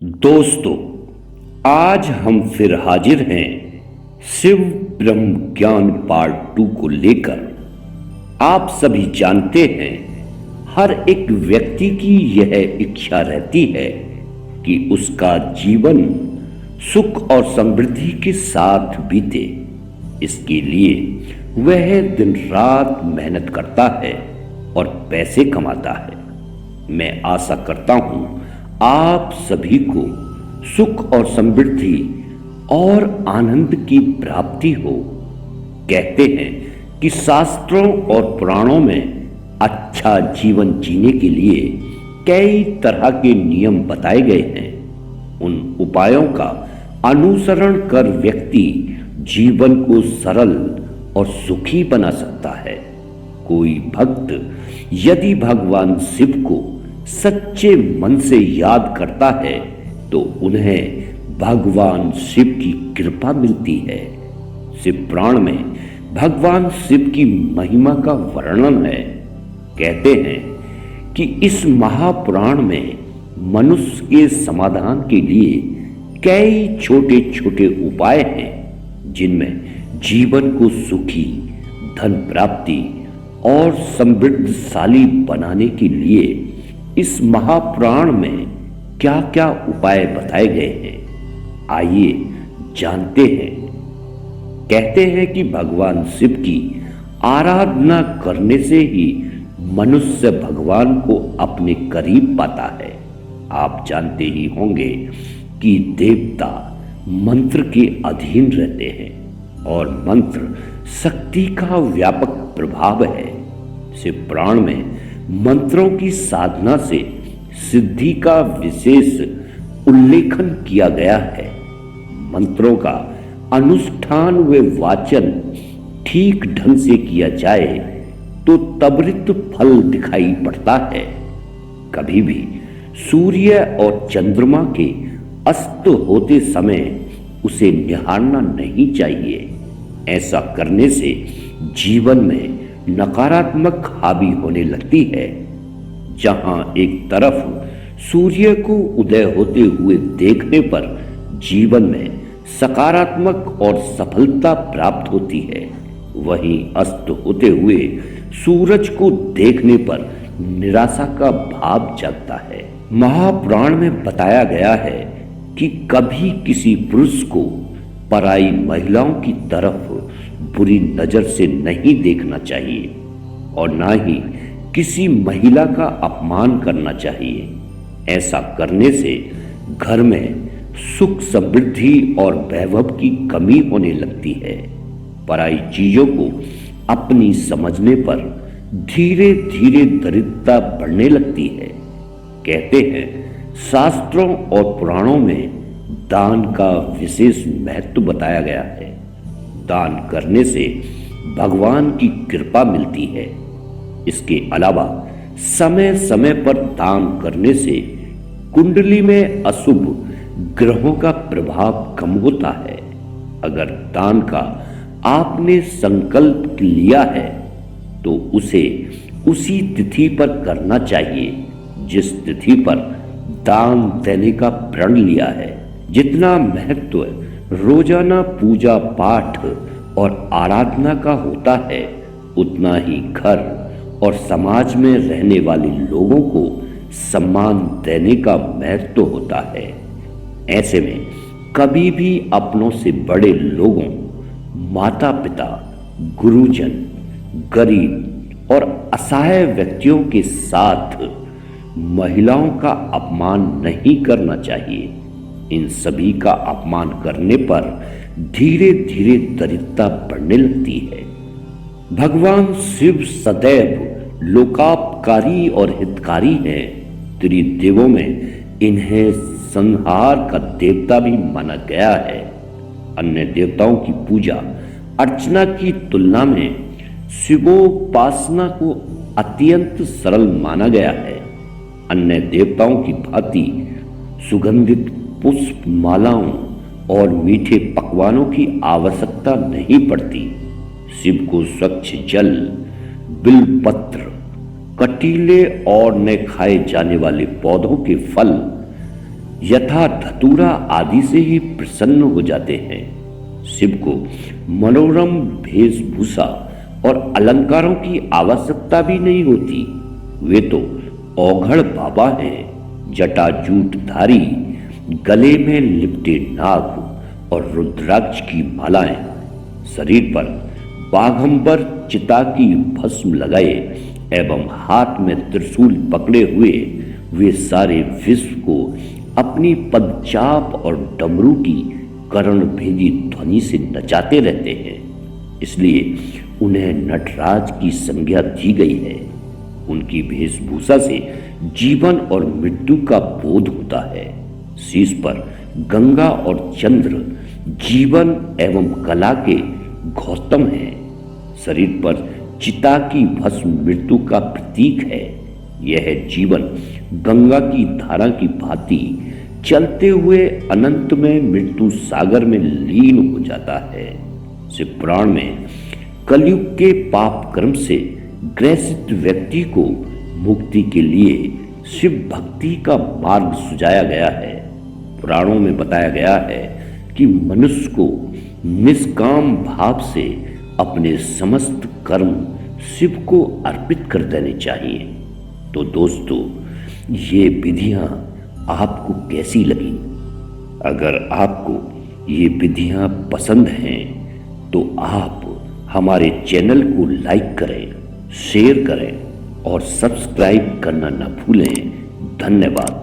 दोस्तों, आज हम फिर हाजिर हैं शिव ब्रह्म ज्ञान पार्ट 2 को लेकर। आप सभी जानते हैं, हर एक व्यक्ति की यह इच्छा रहती है कि उसका जीवन सुख और समृद्धि के साथ बीते। इसके लिए वह दिन रात मेहनत करता है और पैसे कमाता है। मैं आशा करता हूं आप सभी को सुख और समृद्धि और आनंद की प्राप्ति हो। कहते हैं कि शास्त्रों और पुराणों में अच्छा जीवन जीने के लिए कई तरह के नियम बताए गए हैं। उन उपायों का अनुसरण कर व्यक्ति जीवन को सरल और सुखी बना सकता है। कोई भक्त यदि भगवान शिव को सच्चे मन से याद करता है तो उन्हें भगवान शिव की कृपा मिलती है। शिव पुराण में भगवान शिव की महिमा का वर्णन है। कहते हैं कि इस महापुराण में मनुष्य के समाधान के लिए कई छोटे छोटे उपाय हैं, जिनमें जीवन को सुखी, धन प्राप्ति और समृद्धशाली बनाने के लिए इस महापुराण में क्या क्या उपाय बताए गए हैं, आइए जानते हैं। कहते हैं कि भगवान शिव की आराधना करने से ही मनुष्य भगवान को अपने करीब पाता है। आप जानते ही होंगे कि देवता मंत्र के अधीन रहते हैं और मंत्र शक्ति का व्यापक प्रभाव है। शिव पुराण में मंत्रों की साधना से सिद्धि का विशेष उल्लेखन किया गया है। मंत्रों का अनुष्ठान व वाचन ठीक ढंग से किया जाए तो त्वरित फल दिखाई पड़ता है। कभी भी सूर्य और चंद्रमा के अस्त होते समय उसे निहारना नहीं चाहिए। ऐसा करने से जीवन में नकारात्मक हावी होने लगती है। जहां एक तरफ सूर्य को उदय होते हुए देखने पर जीवन में सकारात्मक और सफलता प्राप्त होती है, वहीं अस्त होते हुए सूरज को देखने पर निराशा का भाव जागता है। महापुराण में बताया गया है कि कभी किसी पुरुष को पराई महिलाओं की तरफ बुरी नजर से नहीं देखना चाहिए और ना ही किसी महिला का अपमान करना चाहिए। ऐसा करने से घर में सुख समृद्धि और वैभव की कमी होने लगती है। पराई चीजों को अपनी समझने पर धीरे धीरे दरिद्रता बढ़ने लगती है। कहते हैं शास्त्रों और पुराणों में दान का विशेष महत्व बताया गया है। दान करने से भगवान की कृपा मिलती है। इसके अलावा समय समय पर दान करने से कुंडली में अशुभ ग्रहों का प्रभाव कम होता है। अगर दान का आपने संकल्प लिया है तो उसे उसी तिथि पर करना चाहिए जिस तिथि पर दान देने का प्रण लिया है। जितना महत्व रोजाना पूजा पाठ और आराधना का होता है, उतना ही घर और समाज में रहने वाले लोगों को सम्मान देने का महत्व होता है। ऐसे में कभी भी अपनों से बड़े लोगों, माता पिता, गुरुजन, गरीब और असहाय व्यक्तियों के साथ महिलाओं का अपमान नहीं करना चाहिए। इन सभी का अपमान करने पर धीरे धीरे दरिद्रता बढ़ने लगती है। भगवान शिव सदैव लोकोपकारी और हितकारी हैं। त्रिदेवों में इन्हें संहार का देवता भी माना गया है। अन्य देवताओं की पूजा अर्चना की तुलना में शिवोपासना को अत्यंत सरल माना गया है। अन्य देवताओं की भांति सुगंधित पुष्प मालाओं और मीठे पकवानों की आवश्यकता नहीं पड़ती। शिव को स्वच्छ जल, बिल्वपत्र, कटीले और न खाए जाने वाले पौधों के फल, यथा धतूरा आदि से ही प्रसन्न हो जाते हैं। शिव को मनोरम वेशभूषा और अलंकारों की आवश्यकता भी नहीं होती। वे तो औघड़ बाबा हैं, जटाजूटधारी, गले में लिपटे नाग और रुद्राक्ष की मालाएं, शरीर पर बाघंबर चिता की भस्म लगाए एवं हाथ में त्रिशूल पकड़े हुए वे सारे विश्व को अपनी पदचाप और डमरू की कर्णभेदी ध्वनि से नचाते रहते हैं। इसलिए उन्हें नटराज की संज्ञा दी गई है। उनकी वेशभूषा से जीवन और मृत्यु का बोध होता है। शीश पर गंगा और चंद्र जीवन एवं कला के गौतम हैं। शरीर पर चिता की भस्म मृत्यु का प्रतीक है। यह जीवन गंगा की धारा की भांति चलते हुए अनंत में मृत्यु सागर में लीन हो जाता है। शिव पुराण में कलयुग के पाप कर्म से ग्रसित व्यक्ति को मुक्ति के लिए शिव भक्ति का मार्ग सुझाया गया है। पुराणों में बताया गया है कि मनुष्य को निष्काम भाव से अपने समस्त कर्म शिव को अर्पित कर देने चाहिए। तो दोस्तों, ये विधियां आपको कैसी लगी? अगर आपको ये विधियां पसंद हैं तो आप हमारे चैनल को लाइक करें, शेयर करें और सब्सक्राइब करना न भूलें। धन्यवाद।